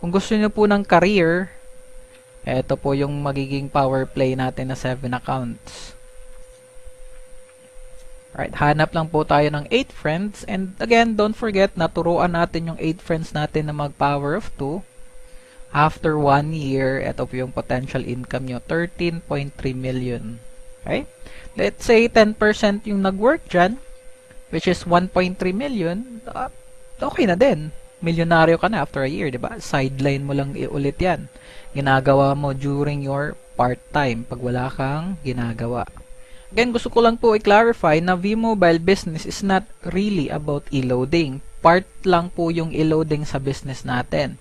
Kung gusto nyo po ng career, ito po yung magiging power play natin na 7 accounts. Alright, hanap lang po tayo ng 8 friends. And again, don't forget na turuan natin yung 8 friends natin na mag power of 2. After 1 year, ito po yung potential income nyo, 13.3 million. Okay? Let's say 10% yung nag-work dyan, which is 1.3 million, okay na din. Milyonaryo ka na after a year, di ba? Sideline mo lang ulit yan. Ginagawa mo during your part-time pag wala kang ginagawa. Again, gusto ko lang po i-clarify na V-Mobile business is not really about e-loading. Part lang po yung e-loading sa business natin.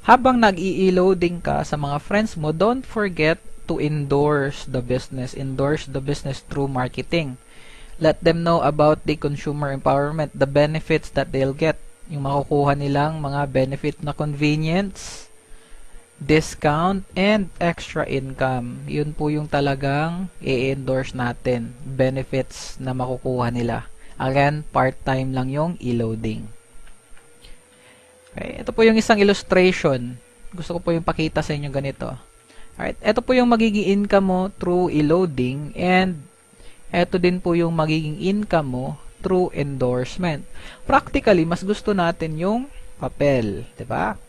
Habang nag-i-loading ka sa mga friends mo, don't forget to endorse the business. Endorse the business through marketing. Let them know about the consumer empowerment, the benefits that they'll get. Yung makukuha nilang mga benefit na convenience, discount, and extra income. Yun po yung talagang i-endorse natin. Benefits na makukuha nila. Again, part-time lang yung e-loading. Okay, ito po yung isang illustration. Gusto ko po yung pakita sa inyo ganito. Alright, ito po yung magiging income mo through e-loading, and ito din po yung magiging income mo through endorsement. Practically, mas gusto natin yung papel, 'di ba?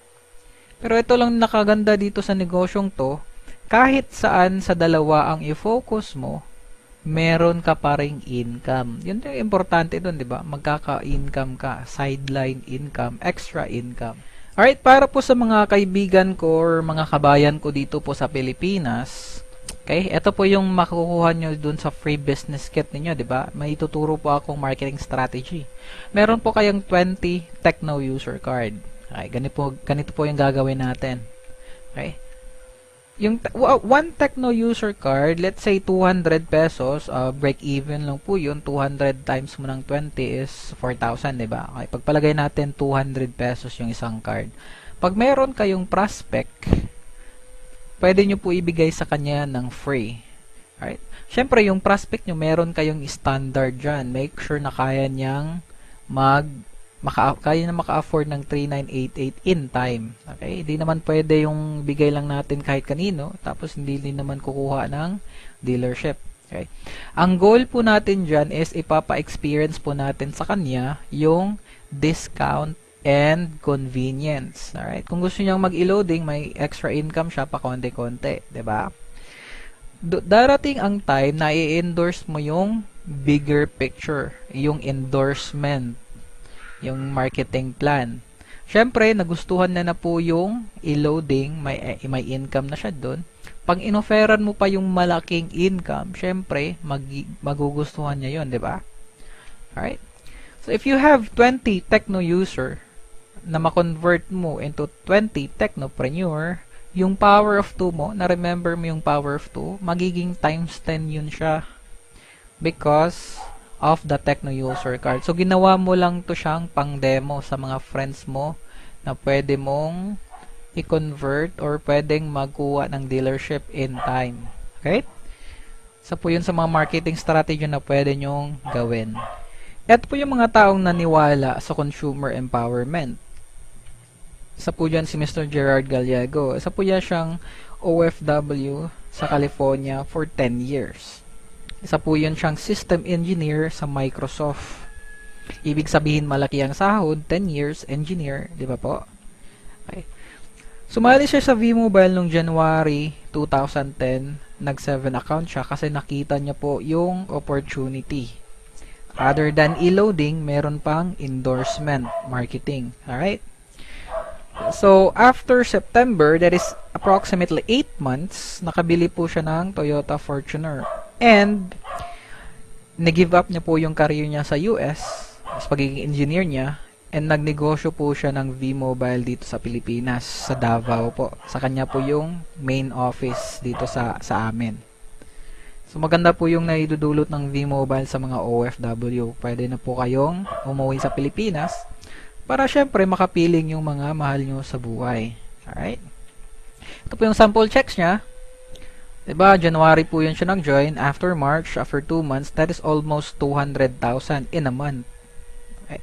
Pero ito lang nakaganda dito sa negosyong to, kahit saan sa dalawa ang i-focus mo, meron ka pa ring income. Yun yung importante doon, 'di ba? Magkaka-income ka, sideline income, extra income. Alright, para po sa mga kaibigan ko or mga kabayan ko dito po sa Pilipinas, okay, ito po yung makukuha nyo dun sa free business kit ninyo, di ba? May ituturo po akong marketing strategy. Meron po kayong 20 Tecno user card. Okay, ganito po yung gagawin natin. Okay? Yung one Tecno user card, let's say 200 pesos, break even lang po yun. 200 times mo ng 20 is 4,000, di ba? Okay, pagpalagay natin 200 pesos yung isang card. Pag meron kayong prospect, pwede nyo po ibigay sa kanya ng free. Alright? Siyempre, yung prospect nyo, meron kayong standard dyan. Make sure na kaya niyang kaya na maka-afford ng 3,988 in time. Okay? Hindi naman pwede yung bigay lang natin kahit kanino, tapos hindi din naman kukuha ng dealership. Okay? Ang goal po natin dyan is ipapa-experience po natin sa kanya yung discount and convenience. Alright? Kung gusto niyang mag-e-loading, may extra income siya pa konti-konti. 'Di ba? Darating ang time na i-endorse mo yung bigger picture, yung endorsement, yung marketing plan. Siyempre, nagustuhan na po yung e-loading, may income na siya doon. Pag inoferan mo pa yung malaking income, siyempre, magugustuhan niya yun, 'di ba? Alright? So, if you have 20 Tecno user na ma-convert mo into 20 Technopreneur, yung power of 2 mo, na-remember mo yung power of 2, magiging times 10 yun siya. Because of the Tecno user card. So, ginawa mo lang to siyang pang-demo sa mga friends mo na pwede mong i-convert or pwedeng magkuha ng dealership in time. Okay? So, po yun sa mga marketing strategy na pwede nyong gawin. Ito po yung mga taong naniwala sa consumer empowerment. Isa po dyan si Mr. Gerard Gallego. Isa po yan siyang OFW sa California for 10 years. Isa po yan siyang system engineer sa Microsoft. Ibig sabihin malaki ang sahod, 10 years engineer, di ba po? Okay. Sumali siya sa V-Mobile noong January 2010. Nag-7 account siya kasi nakita niya po yung opportunity. Other than e-loading, meron pang endorsement marketing. Alright? So, after September, that is approximately 8 months, nakabili po siya ng Toyota Fortuner. And, nag-give up niya po yung career niya sa US, as pagiging engineer niya, and nagnegosyo po siya ng V-Mobile dito sa Pilipinas, sa Davao po. Sa kanya po yung main office dito sa amin. So, maganda po yung naidudulot ng V-Mobile sa mga OFW. Pwede na po kayong umuwi sa Pilipinas para syempre makapiling yung mga mahal nyo sa buhay. Alright? Ito po yung sample checks niya. Diba, January po yun siya nag-join. After March, after 2 months, that is almost 200,000 in a month. Okay.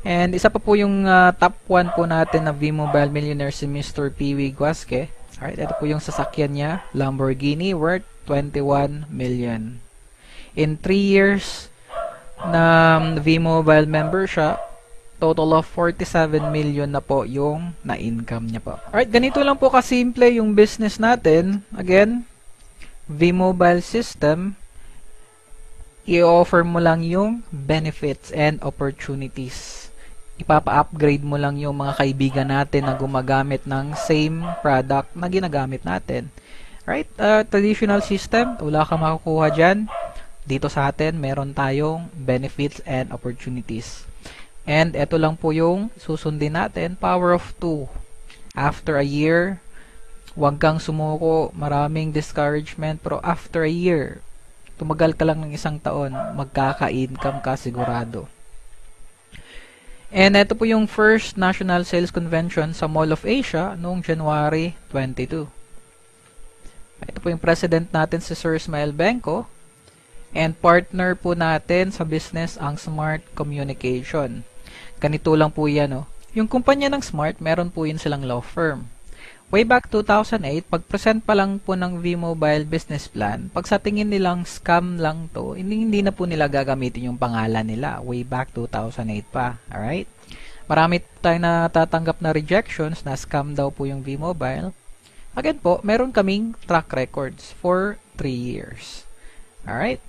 And isa pa po yung top 1 po natin na V-Mobile millionaire si Mr. Piwi Guasque. Alright, ito po yung sasakyan niya, Lamborghini, worth 21 million. In 3 years na V-Mobile member siya, total of 47 million na po yung na-income niya po. Alright, ganito lang po kasimple yung business natin. Again, V-Mobile system, i-offer mo lang yung benefits and opportunities. Ipapa-upgrade mo lang yung mga kaibigan natin na gumagamit ng same product na ginagamit natin. Right? Traditional system, wala kang makukuha dyan. Dito sa atin, meron tayong benefits and opportunities. And ito lang po yung susundin natin, power of 2. After a year, huwag kang sumuko, maraming discouragement, pero after a year, tumagal ka lang ng 1 taon, magkaka-income ka sigurado. And ito po yung first National Sales Convention sa Mall of Asia noong January 22. Ito po yung president natin si Sir Ismael Benko. And partner po natin sa business ang Smart Communication. Ganito lang po yan. Oh. Yung kumpanya ng Smart, meron po yun silang law firm. Way back 2008, pag-present pa lang po ng V-Mobile business plan, pag sa tingin nilang scam lang to, hindi na po nila gagamitin yung pangalan nila. Way back 2008 pa. Alright? Marami tayong natatanggap na rejections na scam daw po yung V-Mobile. Again po, meron kaming track records for 3 years. Alright?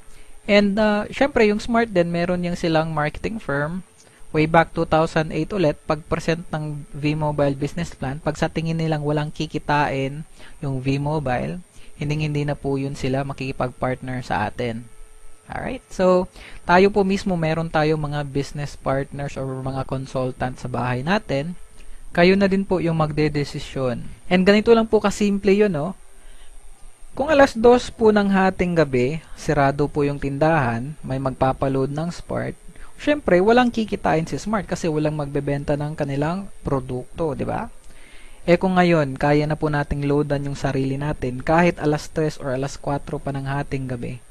And syempre, yung Smart din, meron yung silang marketing firm. Way back 2008 ulit, pag-present ng V-Mobile business plan, pag sa tingin nilang walang kikitain yung V-Mobile, hindi na po yun sila makikipag-partner sa atin. Alright? So, tayo po mismo, meron tayo mga business partners or mga consultant sa bahay natin. Kayo na din po yung magdedesisyon. And ganito lang po kasimple yun, no? Kung alas 2 po ng hating gabi, sirado po yung tindahan, may magpapaload ng Smart, syempre, walang kikitain si Smart kasi walang magbebenta ng kanilang produkto, di ba? Kung ngayon, kaya na po nating loadan yung sarili natin kahit alas 3 or alas 4 pa ng hating gabi,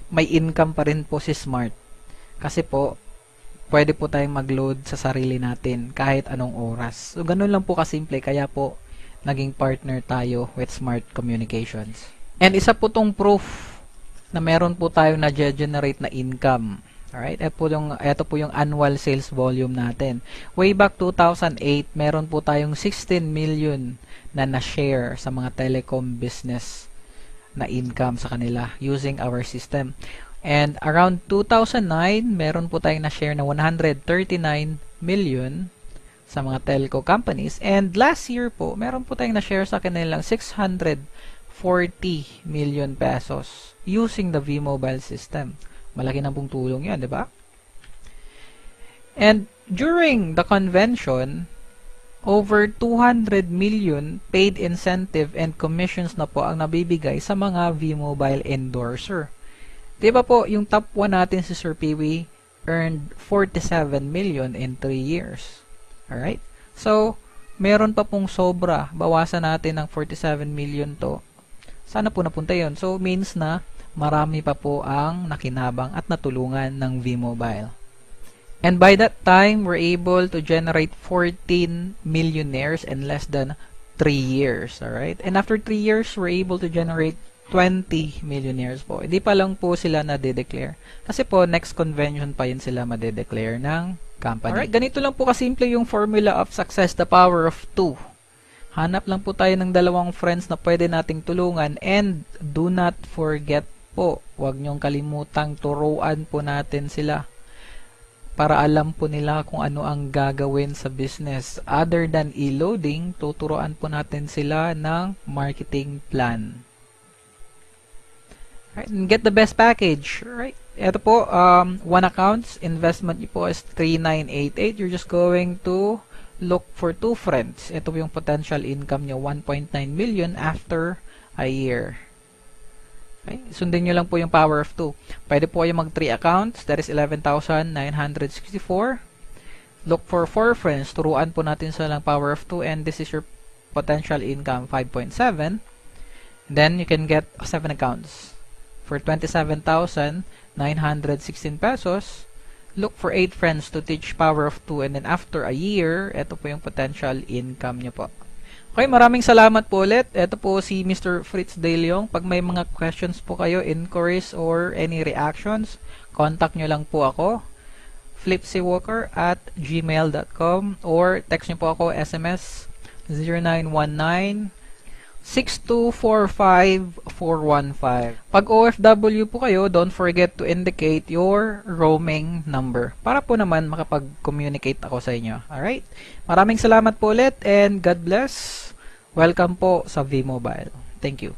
may income pa rin po si Smart. Kasi po, pwede po tayong mag-load sa sarili natin kahit anong oras. So, ganun lang po kasimple, kaya po naging partner tayo with Smart Communications. And isa po tong proof na meron po tayo na generate na income. Alright, ito po yung annual sales volume natin. Way back 2008, meron po tayong 16 million na na-share sa mga telecom business na income sa kanila using our system. And around 2009, meron po tayong na-share na 139 million sa mga telco companies. And last year po, meron po tayong na-share sa kanilang 640 million pesos using the V-Mobile system. Malaki na pong tulong yan, di ba? And during the convention, over 200 million paid incentive and commissions na po ang nabibigay sa mga V-Mobile endorser. Di ba po, yung top 1 natin si Sir Piwi earned 47 million in 3 years. Alright? So, meron pa pong sobra. Bawasan natin ng 47 million to. Sana po napunta yun. So, means na marami pa po ang nakinabang at natulungan ng V-Mobile. And by that time, we're able to generate 14 millionaires in less than 3 years. Alright? And after 3 years, we're able to generate 20 millionaires po. Hindi pa lang po sila na-declare. Kasi po, next convention pa yun sila ma-declare ng company. Alright, ganito lang po kasimple yung formula of success, the power of 2. Hanap lang po tayo ng 2 friends na pwede nating tulungan, and do not forget po, huwag niyong kalimutang turuan po natin sila para alam po nila kung ano ang gagawin sa business. Other than e-loading, tuturuan po natin sila ng marketing plan. Right, and get the best package. Right? Ito po, one accounts, investment niyo po is 3988. You're just going to look for 2 friends. Ito po yung potential income niyo, 1.9 million after a year. Okay? Sundin nyo lang po yung power of 2. Pwede po kayo mag 3 accounts. That is 11,964. Look for 4 friends. Turuan po natin sa lang power of 2, and this is your potential income, 5.7. Then you can get 7 accounts for 27,916 pesos. look for 8 friends to teach power of 2, and then after a year, ito po yung potential income nyo po. Okay, maraming salamat po ulit. Ito po si Mr. Fritz De Leon. Pag may mga questions po kayo, inquiries, or any reactions, contact nyo lang po ako, flipsywalker@gmail.com, or text nyo po ako, SMS 0919-6245415. Pag OFW po kayo, don't forget to indicate your roaming number para po naman makapag-communicate ako sa inyo. Alright? Maraming salamat po ulit and God bless. Welcome po sa V-Mobile. Thank you.